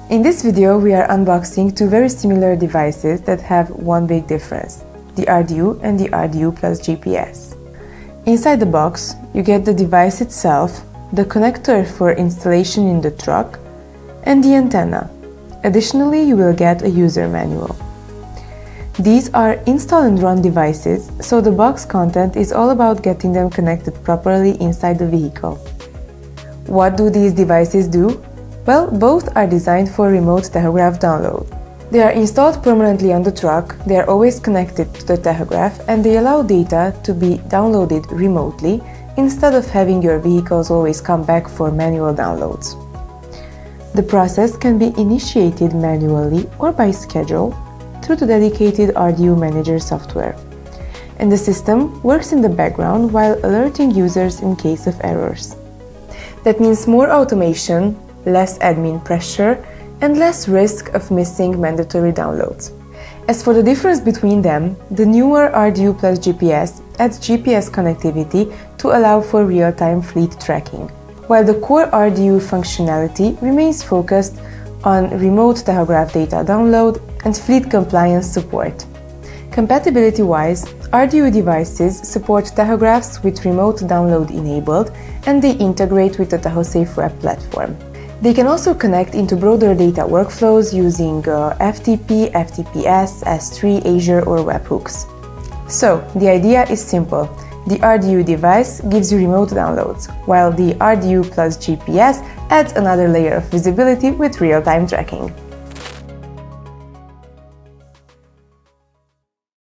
In this video, we are unboxing two very similar devices that have one big difference, the RDU and the RDU plus GPS. Inside the box, you get the device itself, the connector for installation in the truck, and the antenna. Additionally, you will get a user manual. These are install and run devices, so the box content is all about getting them connected properly inside the vehicle. What do these devices do? Well, both are designed for remote tachograph download. They are installed permanently on the truck, they are always connected to the tachograph, and they allow data to be downloaded remotely instead of having your vehicles always come back for manual downloads. The process can be initiated manually or by schedule through the dedicated RDU Manager software. And the system works in the background while alerting users in case of errors. That means more automation, less admin pressure, and less risk of missing mandatory downloads. As for the difference between them, the newer RDU plus GPS adds GPS connectivity to allow for real-time fleet tracking, while the core RDU functionality remains focused on remote tachograph data download and fleet compliance support. Compatibility-wise, RDU devices support tachographs with remote download enabled, and they integrate with the TachoSafe web platform. They can also connect into broader data workflows using FTP, FTPS, S3, Azure or webhooks. So, the idea is simple. The RDU device gives you remote downloads, while the RDU plus GPS adds another layer of visibility with real-time tracking.